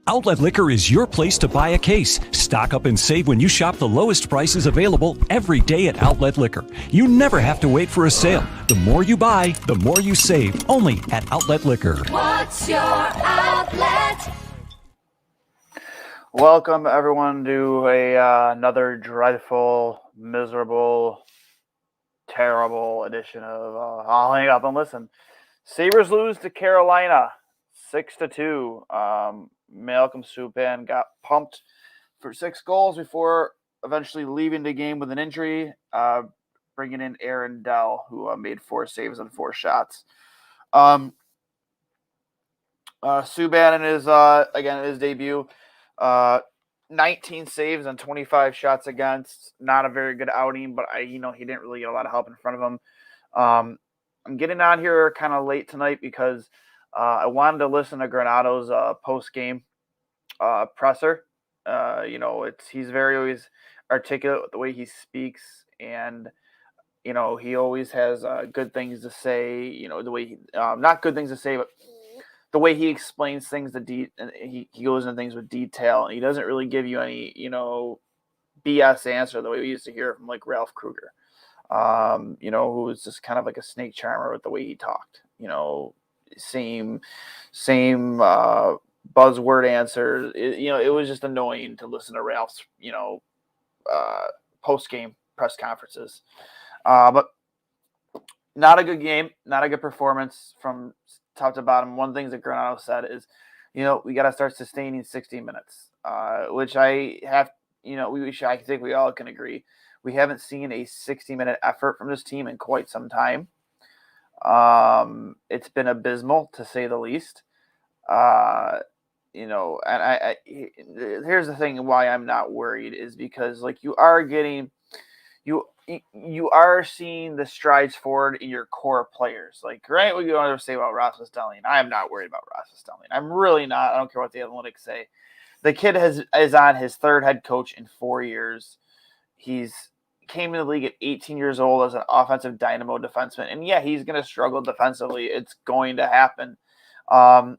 Outlet Liquor is your place to buy a case. Stock up and save when you shop the lowest prices available every day at Outlet Liquor. You never have to wait for a sale. The more you buy, the more you save. Only at Outlet Liquor. What's your outlet? Welcome, everyone, to another dreadful, miserable, terrible edition of I'll Hang Up and Listen. Sabres lose to Carolina 6-2. Malcolm Subban got pumped for 6 goals before eventually leaving the game with an injury, bringing in Aaron Dell, who made 4 saves and 4 shots. Subban in his debut, 19 saves and 25 shots against. Not a very good outing, but he didn't really get a lot of help in front of him. I'm getting on here kind of late tonight because I wanted to listen to Granato's post-game presser. He's very always articulate with the way he speaks, and he always has good things to say. The way not good things to say, but the way he explains things, and he goes into things with detail, and he doesn't really give you any BS answer the way we used to hear from like Ralph Kruger, who was just kind of like a snake charmer with the way he talked. Same buzzword answers. It was just annoying to listen to Ralph's post-game press conferences. But not a good game, not a good performance from top to bottom. One thing that Granato said is, we got to start sustaining 60 minutes, which I think we all can agree. We haven't seen a 60-minute effort from this team in quite some time. It's been abysmal, to say the least. And here's the thing why I'm not worried is because you are seeing the strides forward in your core players. Right, what you want to say about Rasmus Dahlin. I am not worried about Rasmus Dahlin. I'm really not. I don't care what the analytics say. The kid is on his 3rd head coach in 4 years. He's came in the league at 18 years old as an offensive dynamo defenseman. And yeah, he's going to struggle defensively. It's going to happen. On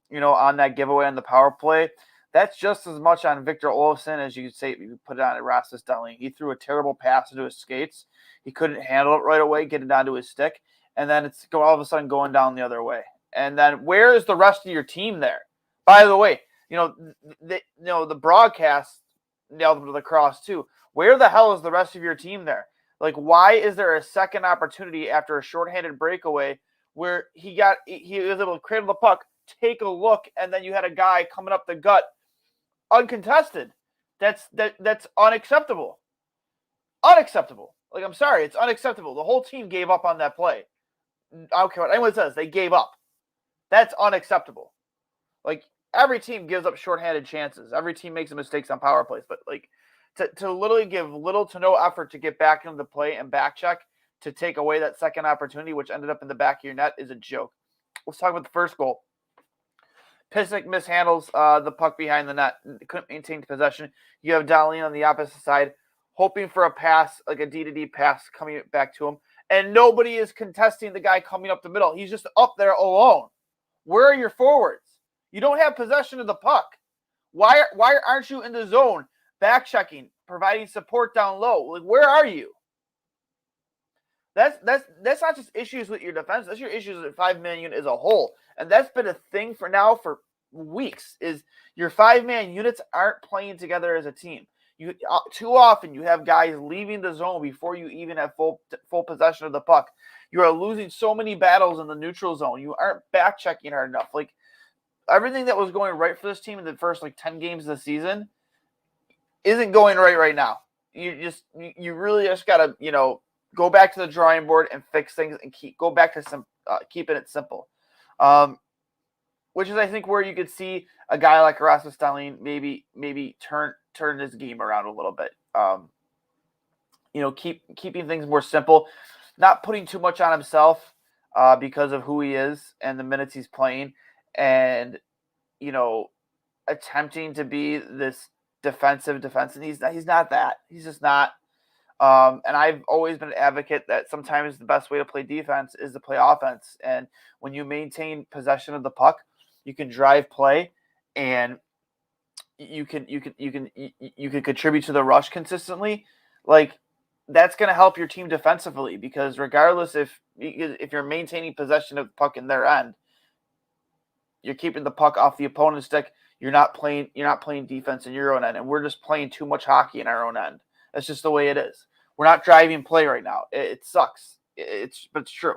that giveaway on the power play, that's just as much on Victor Olofsson as you could say you put it on Rasmus Dahlin. He threw a terrible pass into his skates. He couldn't handle it right away, get it onto his stick, and then it's all of a sudden going down the other way. And then where is the rest of your team there? By the way, the broadcast nailed him to the cross too. Where the hell is the rest of your team there? Why is there a second opportunity after a shorthanded breakaway where he was able to cradle the puck, take a look, and then you had a guy coming up the gut uncontested? That's unacceptable. Unacceptable. I'm sorry, it's unacceptable. The whole team gave up on that play. I don't care what anyone says, they gave up. That's unacceptable. Every team gives up shorthanded chances. Every team makes mistakes on power plays, but to literally give little to no effort to get back into the play and back check to take away that second opportunity, which ended up in the back of your net, is a joke. Let's talk about the first goal. Pysyk mishandles the puck behind the net. Couldn't maintain possession. You have Dahlin on the opposite side, hoping for a pass, like a D-to-D pass coming back to him. And nobody is contesting the guy coming up the middle. He's just up there alone. Where are your forwards? You don't have possession of the puck. Why aren't you in the zone, back checking, providing support down low? Where are you? That's not just issues with your defense. That's your issues with 5-man unit as a whole. And that's been a thing for weeks, is your 5-man units aren't playing together as a team. Too often you have guys leaving the zone before you even have full possession of the puck. You are losing so many battles in the neutral zone. You aren't back checking hard enough. Everything that was going right for this team in the first 10 games of the season isn't going right now. You really just got to, go back to the drawing board and fix things and go back to keeping it simple. Which is, I think, where you could see a guy like Rasmus Dahlin maybe turn his game around a little bit. Keeping things more simple, not putting too much on himself because of who he is and the minutes he's playing, and attempting to be this defensive. He's not that. He's just not. And I've always been an advocate that sometimes the best way to play defense is to play offense. And when you maintain possession of the puck, you can drive play and you can contribute to the rush consistently, like that's going to help your team defensively, because regardless if you're maintaining possession of the puck in their end, you're keeping the puck off the opponent's stick. You're not playing defense in your own end, and we're just playing too much hockey in our own end. That's just the way it is. We're not driving play right now. It sucks. But it's true.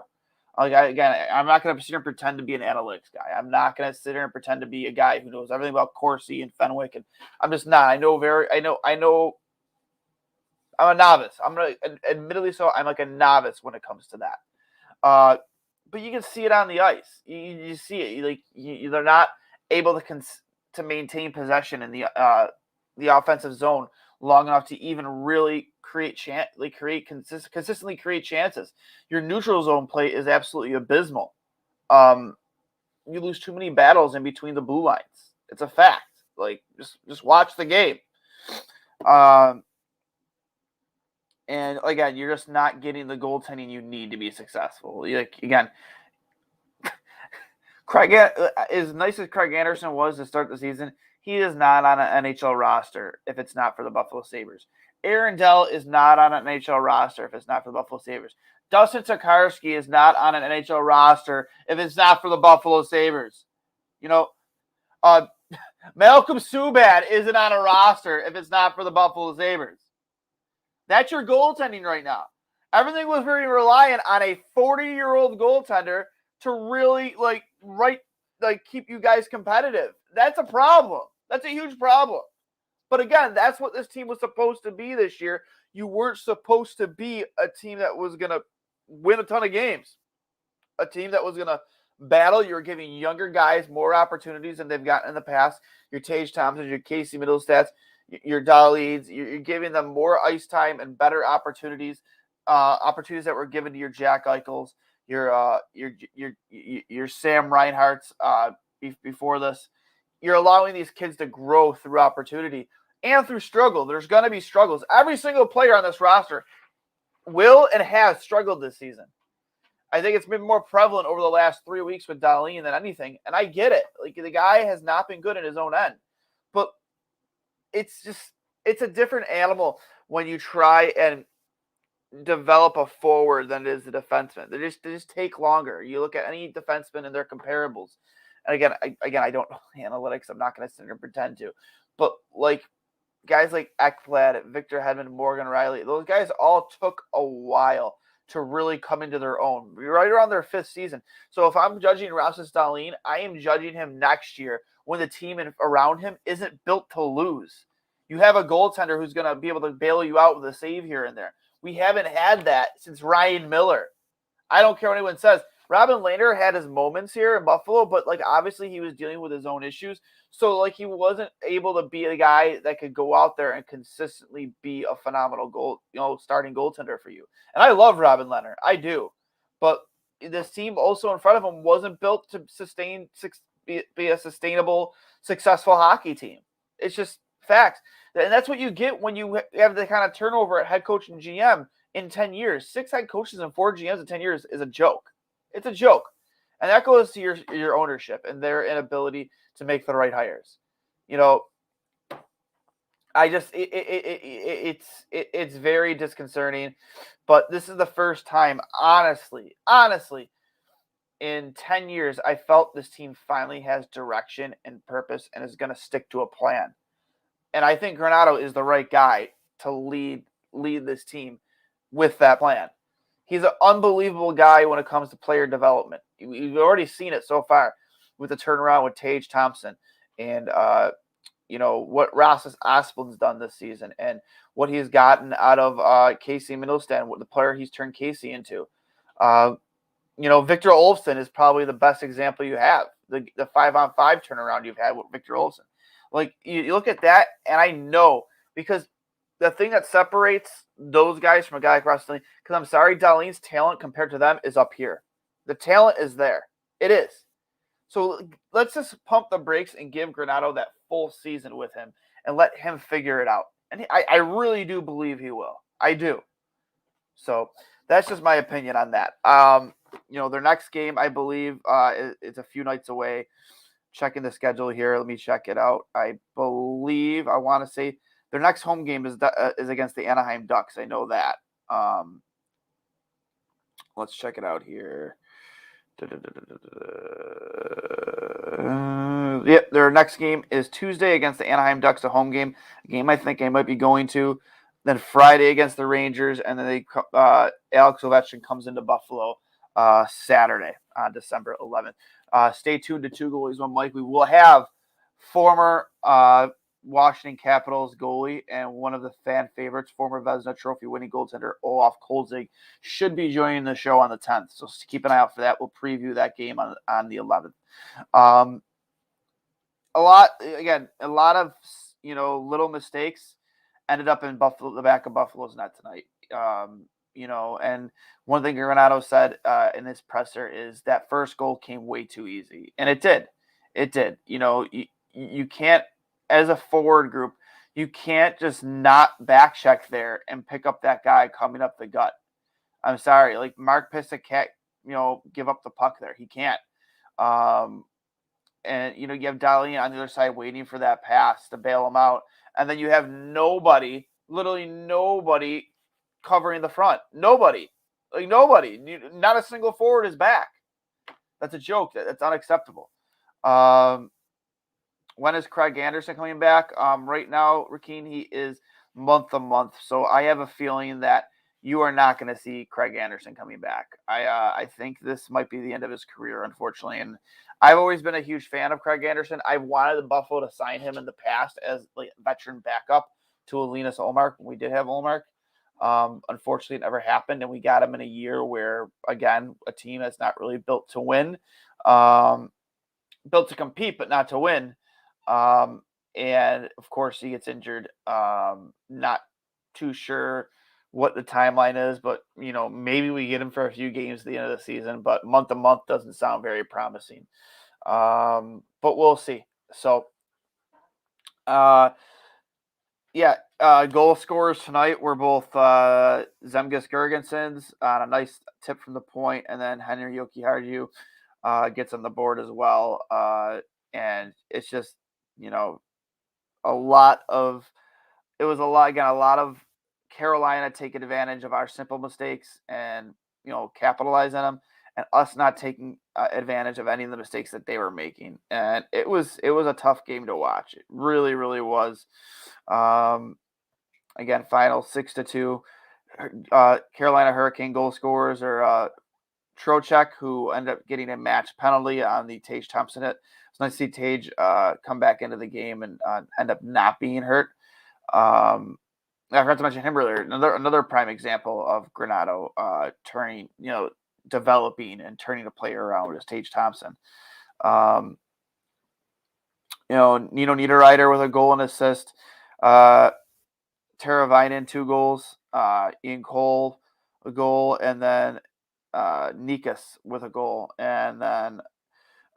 Again, I'm not going to sit here and pretend to be an analytics guy. I'm not going to sit here and pretend to be a guy who knows everything about Corsi and Fenwick, and I'm just not. I know. I'm a novice. Admittedly so. I'm like a novice when it comes to that. But you can see it on the ice. You see it. They're not able to maintain possession in the offensive zone long enough to even really consistently create chances. Your neutral zone play is absolutely abysmal. You lose too many battles in between the blue lines. It's a fact. Just watch the game. And again, you're just not getting the goaltending you need to be successful. Again, as nice as Craig Anderson was to start the season, he is not on an NHL roster if it's not for the Buffalo Sabres. Aaron Dell is not on an NHL roster if it's not for the Buffalo Sabres. Dustin Tokarski is not on an NHL roster if it's not for the Buffalo Sabres. Malcolm Subban isn't on a roster if it's not for the Buffalo Sabres. That's your goaltending right now. Everything was very reliant on a 40-year-old goaltender to really keep you guys competitive. That's a problem. That's a huge problem. But again, that's what this team was supposed to be this year. You weren't supposed to be a team that was going to win a ton of games. A team that was going to battle. You were giving younger guys more opportunities than they've gotten in the past. Your Tage Thompson, your Casey Middlestats, your Dahleeds, you're giving them more ice time and better opportunities that were given to your Jack Eichels, your Sam Reinhart's before this. You're allowing these kids to grow through opportunity and through struggle. There's going to be struggles. Every single player on this roster will and has struggled this season. I think it's been more prevalent over the last 3 weeks with Dahlin than anything, and I get it. The guy has not been good in his own end, but it's a different animal when you try and develop a forward than it is a defenseman. They just take longer. You look at any defenseman and their comparables. And again, I don't know the analytics. I'm not going to sit here and pretend to. But guys like Ekblad, Victor Hedman, Morgan Riley, those guys all took a while to really come into their own. Right around their 5th season. So if I'm judging Rasmus Dahlin, I am judging him next year when the team around him isn't built to lose. You have a goaltender who's going to be able to bail you out with a save here and there. We haven't had that since Ryan Miller. I don't care what anyone says. Robin Lehner had his moments here in Buffalo, but obviously he was dealing with his own issues. So he wasn't able to be a guy that could go out there and consistently be a phenomenal starting goaltender for you. And I love Robin Lehner. I do. But this team also in front of him wasn't built to be a sustainable, successful hockey team. It's just facts. And that's what you get when you have the kind of turnover at head coach and GM in 10 years. 6 head coaches and 4 GMs in 10 years is a joke. It's a joke. And that goes to your ownership and their inability to make the right hires. It's very disconcerting. But this is the first time, honestly, in 10 years, I felt this team finally has direction and purpose and is going to stick to a plan. And I think Granato is the right guy to lead this team with that plan. He's an unbelievable guy when it comes to player development. You've already seen it so far with the turnaround with Tage Thompson and what Rasmus Asplund's done this season and what he's gotten out of Casey Middlestat, what the player he's turned Casey into. Victor Olofsson is probably the best example you have. The 5-on-5 turnaround you've had with Victor Olofsson. You look at that, and I know because the thing that separates those guys from a guy like Rasmus Dahlin, because I'm sorry, Dahlin's talent compared to them is up here. The talent is there. It is. So let's just pump the brakes and give Granato that full season with him and let him figure it out. And I really do believe he will. I do. So that's just my opinion on that. Their next game, I believe, is a few nights away. checking the schedule here. Let me check it out. I want to say their next home game is against the Anaheim Ducks. I know that. Let's check it out here. Yep, their next game is Tuesday against the Anaheim Ducks, a home game. A game I think I might be going to. Then Friday against the Rangers, and then Alex Ovechkin comes into Buffalo Saturday on December 11th. Stay tuned to Two Goalies, One Mike. We will have former Washington Capitals goalie and one of the fan favorites, former Vezina Trophy winning goaltender Olaf Kolzig, should be joining the show on the 10th. So keep an eye out for that. We'll preview that game on the 11th. A lot of little mistakes ended up in the back of Buffalo's net tonight. And one thing Granato said in his presser is that first goal came way too easy, and it did. It did. You can't, as a forward group, you can't just not back check there and pick up that guy coming up the gut. I'm sorry, like Mark Pysyk can't, give up the puck there. He can't. And you have Dahlin on the other side waiting for that pass to bail him out, and then you have literally nobody covering the front. Nobody. Not a single forward is back. That's a joke. That's unacceptable. When is Craig Anderson coming back? Right now, Rakeen, he is month to month. So I have a feeling that you are not going to see Craig Anderson coming back. I think this might be the end of his career, unfortunately. And I've always been a huge fan of Craig Anderson. I wanted the Buffalo to sign him in the past as like veteran backup to Linus Ullmark when we did have Ullmark. Unfortunately, it never happened, and we got him in a year where, again, a team that's not really built to win, built to compete but not to win. And of course, he gets injured. Not too sure what the timeline is, but maybe we get him for a few games at the end of the season. But month to month doesn't sound very promising. But we'll see. So, goal scorers tonight were both Zemgus Girgensons on a nice tip from the point, and then Henry Jokiharju gets on the board as well. And it's just, a lot of Carolina taking advantage of our simple mistakes and, capitalize on them, and us not taking advantage of any of the mistakes that they were making. And it was a tough game to watch. It really, really was. Again, final 6-2. Carolina Hurricane goal scorers are Trocheck, who ended up getting a match penalty on the Tage Thompson hit. It's nice to see Tage come back into the game and end up not being hurt. I forgot to mention him earlier. Another prime example of Granato turning, developing and turning a player around is Tage Thompson. Nino Niederreiter with a goal and assist. Teravainen, 2 goals. Ian Cole, a goal. And then Nikas with a goal. And then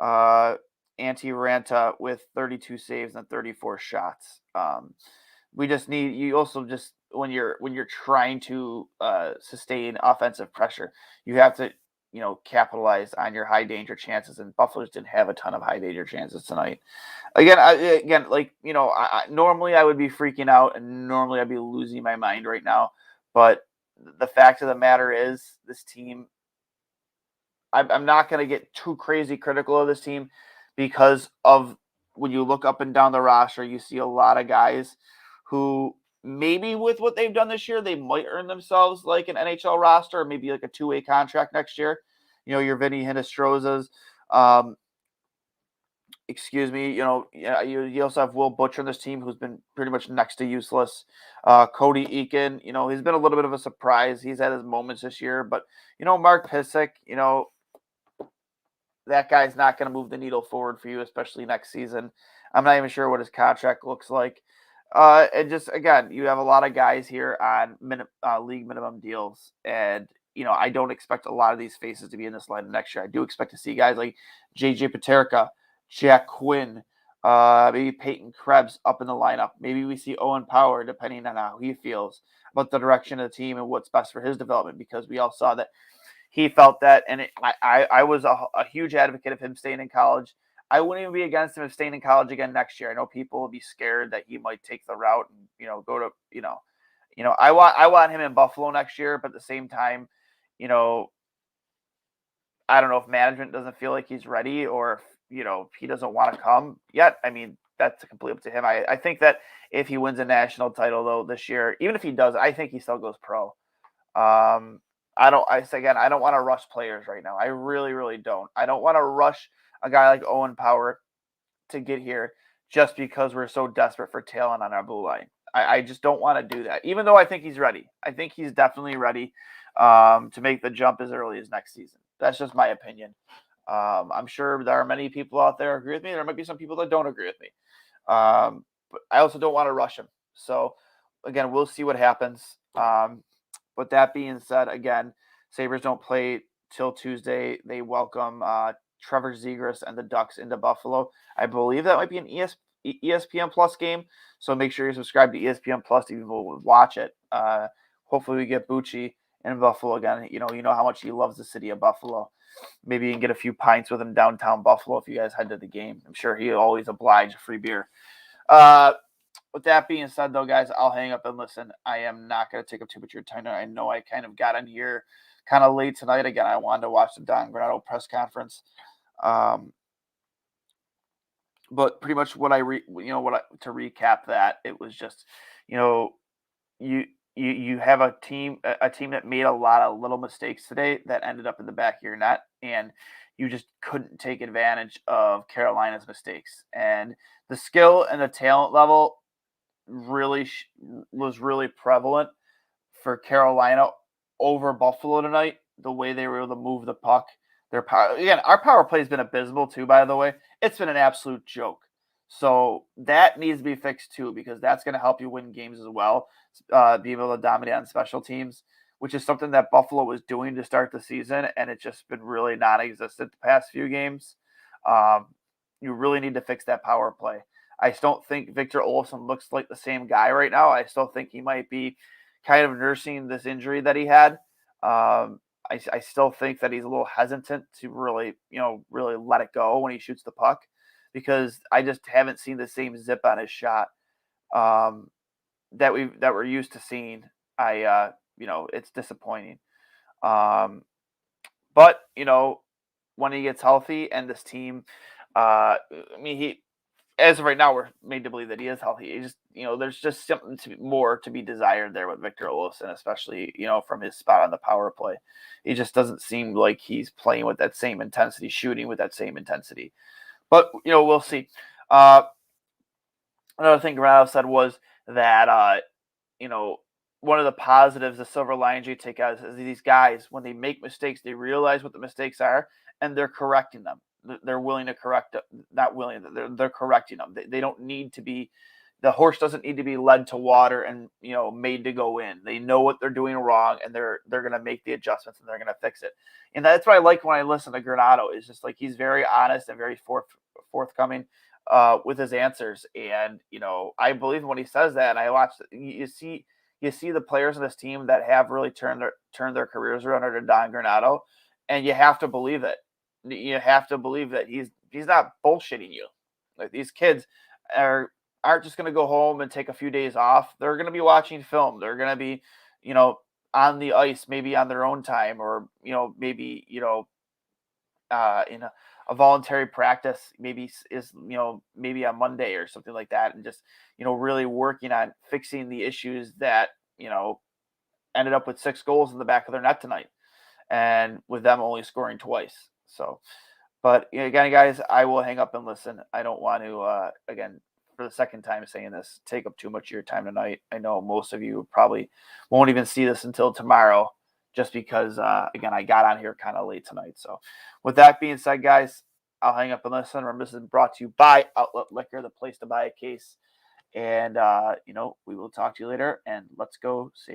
Antti Ranta with 32 saves and 34 shots. We just need, you also just, when you're trying to sustain offensive pressure, you have to, capitalize on your high danger chances. And Buffalo didn't have a ton of high danger chances tonight. Normally I would be freaking out, and normally I'd be losing my mind right now. But the fact of the matter is, this team, I'm not going to get too crazy critical of this team, because of when you look up and down the roster, you see a lot of guys who maybe with what they've done this year, they might earn themselves like an NHL roster, or maybe like a 2-way contract next year. Your Vinny Hinostrozas. You also have Will Butcher on this team, who's been pretty much next to useless. Cody Eakin, he's been a little bit of a surprise. He's had his moments this year, but Mark Pysyk, that guy's not going to move the needle forward for you, especially next season. I'm not even sure what his contract looks like. And just, again, you have a lot of guys here on league minimum deals. And, I don't expect a lot of these faces to be in this lineup next year. I do expect to see guys like J.J. Paterka, Jack Quinn, maybe Peyton Krebs up in the lineup. Maybe we see Owen Power, depending on how he feels about the direction of the team and what's best for his development, because we all saw that he felt that. And I was a huge advocate of him staying in college. I wouldn't even be against him staying in college again next year. I know people will be scared that he might take the route and go to I want him in Buffalo next year, but at the same time, you know, I don't know if management doesn't feel like he's ready or if, he doesn't want to come yet. I mean, that's completely up to him. I think that if he wins a national title though this year, even if he does, I think he still goes pro. I don't want to rush players right now. I really, really don't. I don't want to rush a guy like Owen Power to get here just because we're so desperate for talent on our blue line. I just don't want to do that, even though I think he's ready. I think he's definitely ready to make the jump as early as next season. That's just my opinion. I'm sure there are many people out there who agree with me. There might be some people that don't agree with me. But I also don't want to rush him. So, again, we'll see what happens. But that being said, again, Sabres don't play till Tuesday. They welcome Trevor Zegras and the Ducks into Buffalo. I believe that might be an ESPN Plus game. So make sure you subscribe to ESPN Plus to even watch it. Hopefully we get Bucci in Buffalo again. You know how much he loves the city of Buffalo. Maybe you can get a few pints with him downtown Buffalo if you guys head to the game. I'm sure he'll always oblige a free beer. With that being said, though, guys, I'll hang up and listen. I am not going to take up too much of your time. I know I kind of got in here kind of late tonight. Again, I wanted to watch the Don Granato press conference. But pretty much to recap that, it was just, you have a team that made a lot of little mistakes today that ended up in the back of your net, and you just couldn't take advantage of Carolina's mistakes. And the skill and the talent level was really prevalent for Carolina over Buffalo tonight. The way they were able to move the puck, our power play has been abysmal too. By the way, it's been an absolute joke. So that needs to be fixed too, because that's going to help you win games as well. Being able to dominate on special teams, which is something that Buffalo was doing to start the season, and it's just been really non-existent the past few games. You really need to fix that power play. I don't think Victor Olofsson looks like the same guy right now. I still think he might be kind of nursing this injury that he had. I still think that he's a little hesitant to really let it go when he shoots the puck, because I just haven't seen the same zip on his shot that we're used to seeing. It's disappointing. But when he gets healthy and this team, as of right now, we're made to believe that he is healthy. He just, there's just something more to be desired there with Victor Olofsson, especially, from his spot on the power play. He just doesn't seem like he's playing with that same intensity, shooting with that same intensity. But, we'll see. Another thing Granato said was that, one of the positives, the silver linings you take out is these guys, when they make mistakes, they realize what the mistakes are, and they're correcting them. They're willing to correct, not willing, they're correcting them. They don't need to be, the horse doesn't need to be led to water and, made to go in. They know what they're doing wrong, and they're going to make the adjustments, and they're going to fix it. And that's what I like when I listen to Granato, is just like, he's very honest and very forthcoming with his answers. And, I believe when he says that, and I watch, you see the players in this team that have really turned their careers around under Don Granato, and you have to believe it. You have to believe that he's not bullshitting you. Like, these kids aren't just going to go home and take a few days off. They're going to be watching film. They're going to be, on the ice, maybe on their own time, or, maybe, in a voluntary practice, maybe on Monday or something like that. And just, really working on fixing the issues that, ended up with 6 goals in the back of their net tonight, and with them only scoring twice. So, but again, guys, I will hang up and listen. I don't want to, again, for the second time saying this, take up too much of your time tonight. I know most of you probably won't even see this until tomorrow, just because, again, I got on here kind of late tonight. So with that being said, guys, I'll hang up and listen. Remember, this is brought to you by Outlet Liquor, the place to buy a case. And, we will talk to you later, and let's go see.